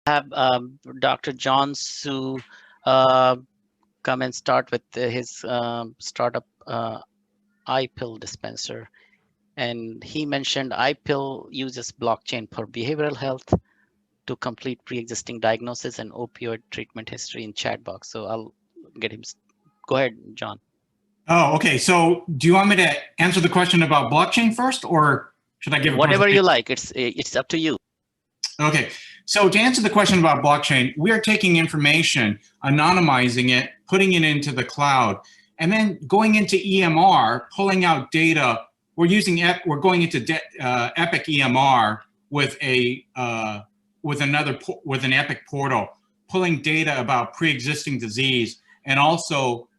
have Dr. John Su uh, come and start with his startup IPill Dispenser. And he mentioned IPill uses blockchain for behavioral health to complete pre-existing diagnosis and opioid treatment history in chat box. So I'll get him. Go ahead, John. Oh, okay. So do you want me to answer the question about blockchain first, or should I give whatever you like? It's up to you. Okay. So to answer the question about blockchain, we are taking information, anonymizing it, putting it into the cloud, and then going into EMR, pulling out data. We're going into Epic EMR with with an Epic portal, pulling data about pre-existing disease and also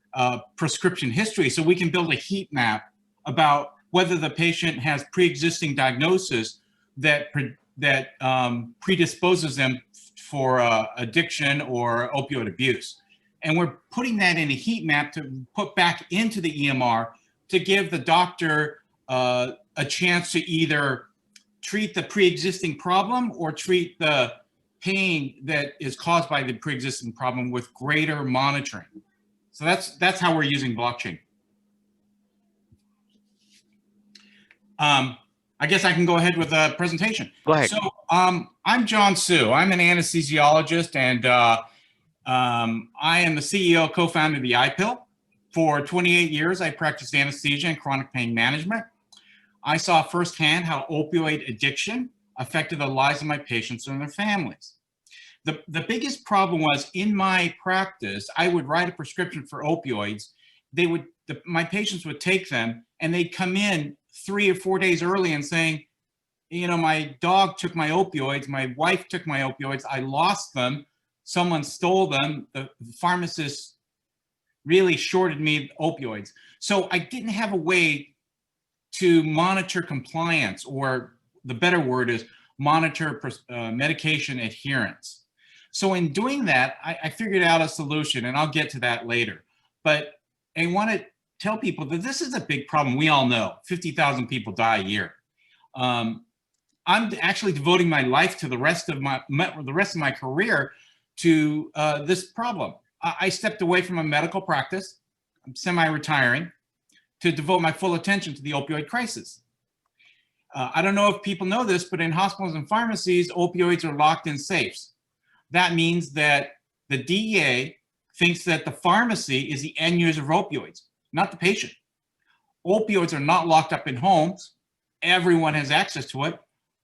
prescription history, so we can build a heat map about whether the patient has pre-existing diagnosis that predisposes them for addiction or opioid abuse. And we're putting that in a heat map to put back into the EMR to give the doctor a chance to either treat the pre-existing problem or treat the pain that is caused by the pre-existing problem with greater monitoring. So that's how we're using blockchain. I guess I can go ahead with the presentation. Go ahead. So I'm John Su. I'm an anesthesiologist, and I am the CEO, co-founder of the IPill. For 28 years, I practiced anesthesia and chronic pain management. I saw firsthand how opioid addiction affected the lives of my patients and their families. The biggest problem was, in my practice, I would write a prescription for opioids. My patients would take them, and they'd come in 3 or 4 days early and saying, you know, my dog took my opioids, my wife took my opioids, I lost them, someone stole them, the pharmacist really shorted me opioids. So I didn't have a way to monitor compliance, or the better word is monitor medication adherence. So in doing that, I figured out a solution, and I'll get to that later. But I want to tell people that this is a big problem. We all know 50,000 people die a year. I'm actually devoting my life to the rest of my career to this problem. I stepped away from a medical practice. I'm semi-retiring to devote my full attention to the opioid crisis. I don't know if people know this, but in hospitals and pharmacies, opioids are locked in safes. That means that the DEA thinks that the pharmacy is the end user of opioids, not the patient. Opioids are not locked up in homes. Everyone has access to it.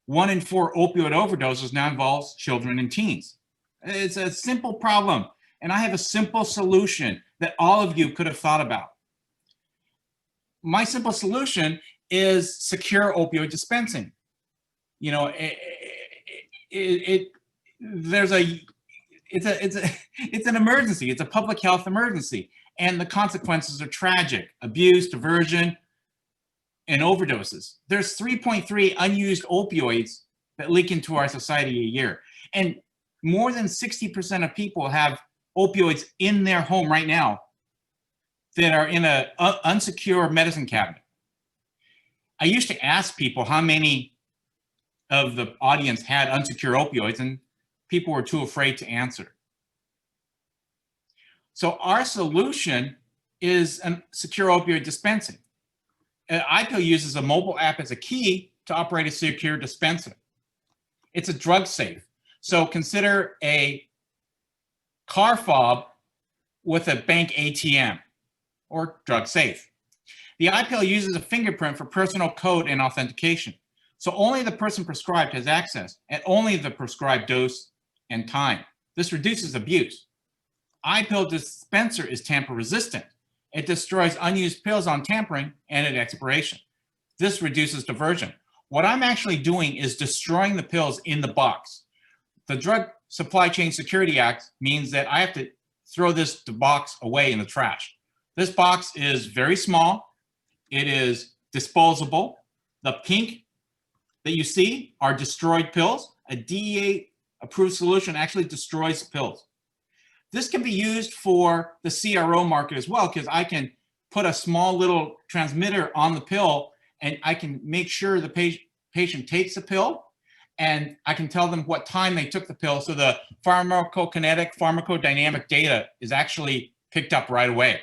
1 in 4 opioid overdoses now involves children and teens. It's a simple problem, and I have a simple solution that all of you could have thought about. My simple solution is secure opioid dispensing. You know, it's an emergency. It's a public health emergency, and the consequences are tragic: abuse, diversion, and overdoses. There's 3.3 unused opioids that leak into our society a year, and more than 60% of people have opioids in their home right now that are in an unsecure medicine cabinet. I used to ask people how many of the audience had unsecure opioids, and people were too afraid to answer. So our solution is secure opioid dispensing. IPill uses a mobile app as a key to operate a secure dispenser. It's a drug safe. So consider a car fob with a bank ATM, or drug safe. The IPill uses a fingerprint for personal code and authentication. So only the person prescribed has access, and only the prescribed dose and time. This reduces abuse. IPill Dispenser is tamper resistant. It destroys unused pills on tampering and at expiration. This reduces diversion. What I'm actually doing is destroying the pills in the box. The Drug Supply Chain Security Act means that I have to throw this box away in the trash. This box is very small. It is disposable. The pink that you see are destroyed pills. A DEA approved solution actually destroys pills. This can be used for the CRO market as well, because I can put a small little transmitter on the pill, and I can make sure the patient takes the pill, and I can tell them what time they took the pill. So the pharmacokinetic, pharmacodynamic data is actually picked up right away.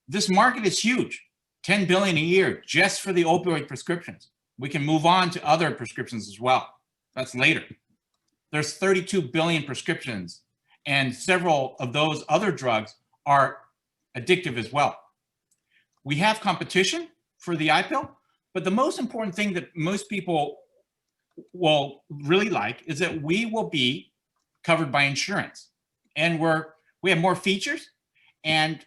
This market is huge, 10 billion a year just for the opioid prescriptions. We can move on to other prescriptions as well. That's later. There's 32 billion prescriptions, and several of those other drugs are addictive as well. We have competition for the IPill, but the most important thing that most people will really like is that we will be covered by insurance, and we have more features, and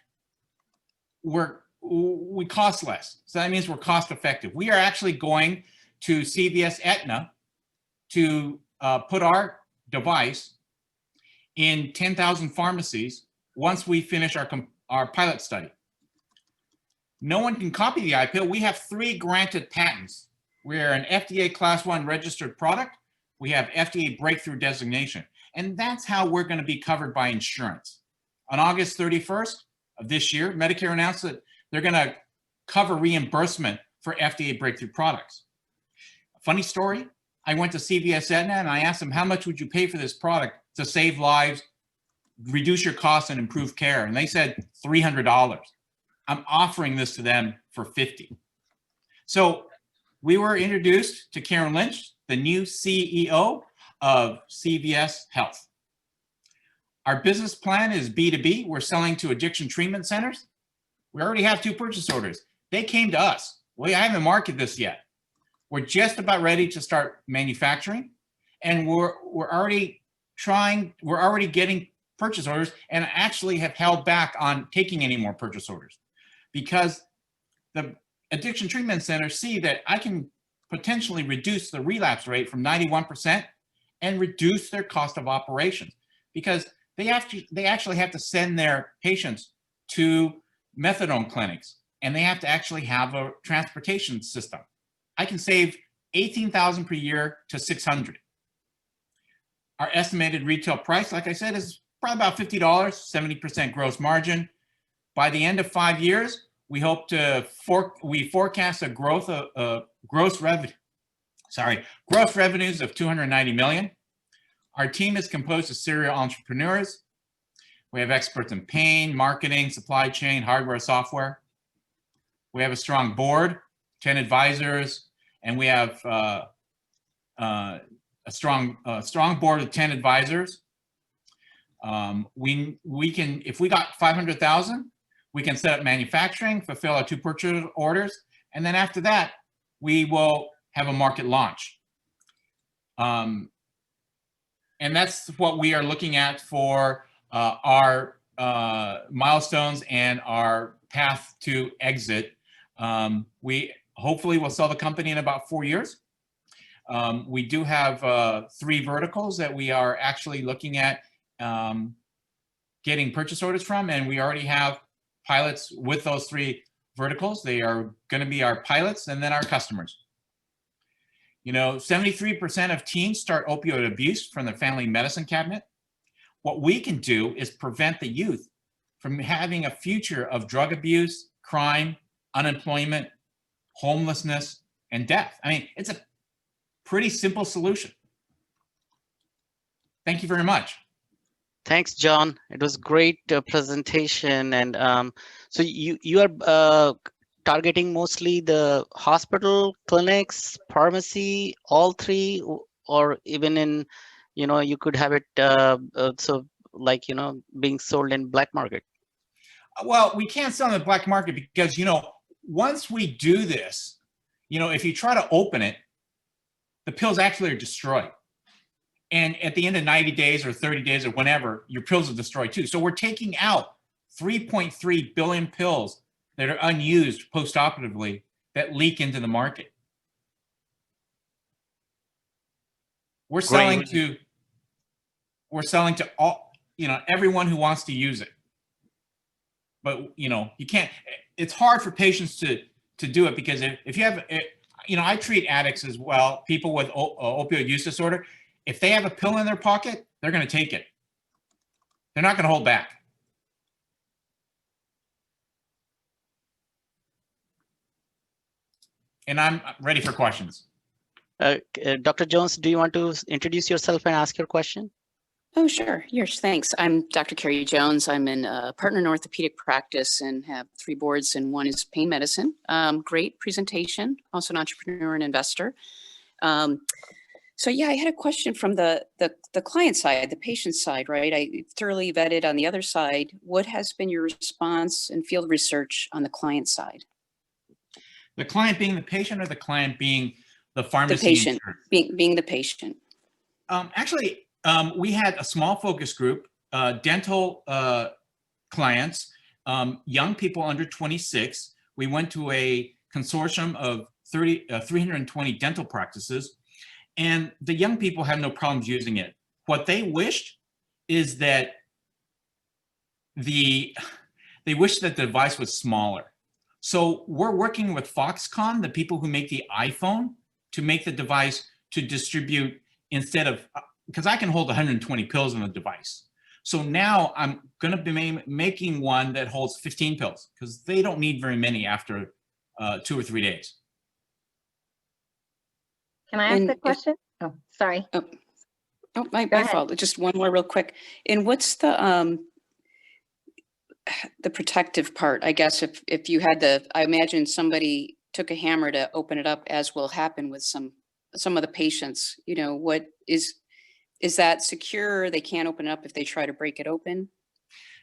we cost less. So that means we're cost effective. We are actually going to CVS Aetna to put our device in 10,000 pharmacies once we finish our pilot study. No one can copy the IPill. We have 3 granted patents. We're an FDA Class 1 registered product. We have FDA breakthrough designation. And that's how we're going to be covered by insurance. On August 31st of this year, Medicare announced that they're going to cover reimbursement for FDA breakthrough products. Funny story, I went to CVS Aetna and I asked them, how much would you pay for this product to save lives, reduce your costs, and improve care? And they said $300. I'm offering this to them for $50. So we were introduced to Karen Lynch, the new CEO of CVS Health. Our business plan is B2B. We're selling to addiction treatment centers. We already have 2 purchase orders. They came to us. We haven't marketed this yet. We're just about ready to start manufacturing, and we're already getting purchase orders, and actually have held back on taking any more purchase orders because the addiction treatment centers see that I can potentially reduce the relapse rate from 91% and reduce their cost of operations, because they actually have to send their patients to methadone clinics, and they have to actually have a transportation system. I can save $18,000 per year to $600. Our estimated retail price, like I said, is probably about $50, 70% gross margin. By the end of 5 years, we hope to forecast a growth of gross revenues of $290 million. Our team is composed of serial entrepreneurs. We have experts in pain, marketing, supply chain, hardware, software. We have a strong board, 10 advisors, and we have a strong board of 10 advisors. We can, if we got 500,000, we can set up manufacturing, fulfill our 2 purchase orders, and then after that, we will have a market launch. And that's what we are looking at for our milestones and our path to exit. We hopefully will sell the company in about 4 years. We do have 3 verticals that we are actually looking at getting purchase orders from, and we already have pilots with those 3 verticals. They are going to be our pilots and then our customers. You know, 73% of teens start opioid abuse from their family medicine cabinet. What we can do is prevent the youth from having a future of drug abuse, crime, unemployment, homelessness, and death. I mean, it's a pretty simple solution. Thank you very much. Thanks, John. It was great presentation. And so you are targeting mostly the hospital, clinics, pharmacy, all 3, or even in, you know, you could have it so like, you know, being sold in black market. Well, we can't sell in the black market because, you know, once we do this, you know, if you try to open it, the pills actually are destroyed. And at the end of 90 days or 30 days or whenever, your pills are destroyed too. So we're taking out 3.3 billion pills that are unused post-operatively that leak into the market. We're selling to all, you know, everyone who wants to use it. But, you know, you can't, it's hard for patients to do it because if you have, you know, I treat addicts as well, people with opioid use disorder. If they have a pill in their pocket, they're going to take it. They're not going to hold back. And I'm ready for questions. Dr. Jones, do you want to introduce yourself and ask your question? Oh, sure. Yes, thanks. I'm Dr. Carrie Jones. I'm a partner in orthopedic practice and have 3 boards, and one is pain medicine. Great presentation. Also an entrepreneur and investor. So yeah, I had a question from the client side, the patient side, right? I thoroughly vetted on the other side. What has been your response and field research on the client side? The client being the patient, or the client being the pharmacy? The patient, being the patient. Actually, we had a small focus group, dental clients, young people under 26. We went to a consortium of 320 dental practices, and the young people had no problems using it. What they wished is that they wished that the device was smaller. So we're working with Foxconn, the people who make the iPhone, to make the device to distribute instead of, because I can hold 120 pills in the device. So now I'm going to be making one that holds 15 pills, because they don't need very many after 2 or 3 days. Can I ask a question? Oh, sorry. Oh, my fault. Just one more real quick. And what's the protective part? I guess if you had I imagine somebody took a hammer to open it up, as will happen with some of the patients. You know, what is that secure? They can't open it up if they try to break it open?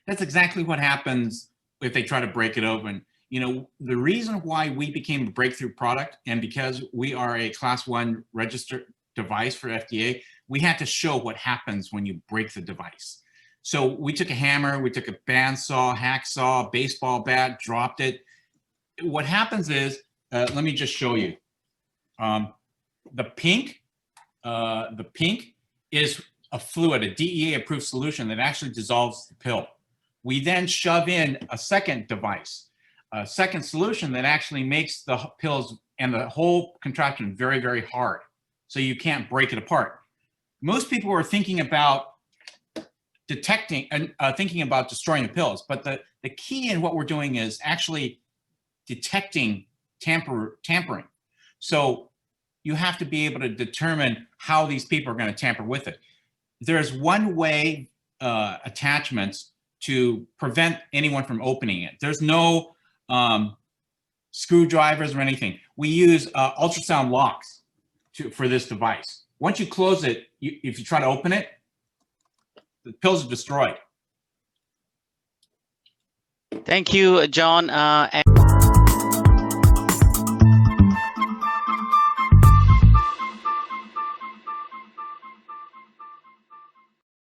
That's exactly what happens if they try to break it open. You know, the reason why we became a breakthrough product, and because we are a Class 1 registered device for FDA, we had to show what happens when you break the device. So we took a hammer, we took a bandsaw, hacksaw, baseball bat, dropped it. What happens is, let me just show you. The pink is a fluid, a DEA-approved solution that actually dissolves the pill. We then shove in a second device, a second solution that actually makes the pills and the whole contraption very, very hard, so you can't break it apart. Most people are thinking about detecting and thinking about destroying the pills, but the key in what we're doing is actually detecting tampering. So you have to be able to determine how these people are going to tamper with it. There's one-way attachments to prevent anyone from opening it. There's no screwdrivers or anything. We use ultrasound locks for this device. Once you close it, if you try to open it, the pills are destroyed. Thank you, John.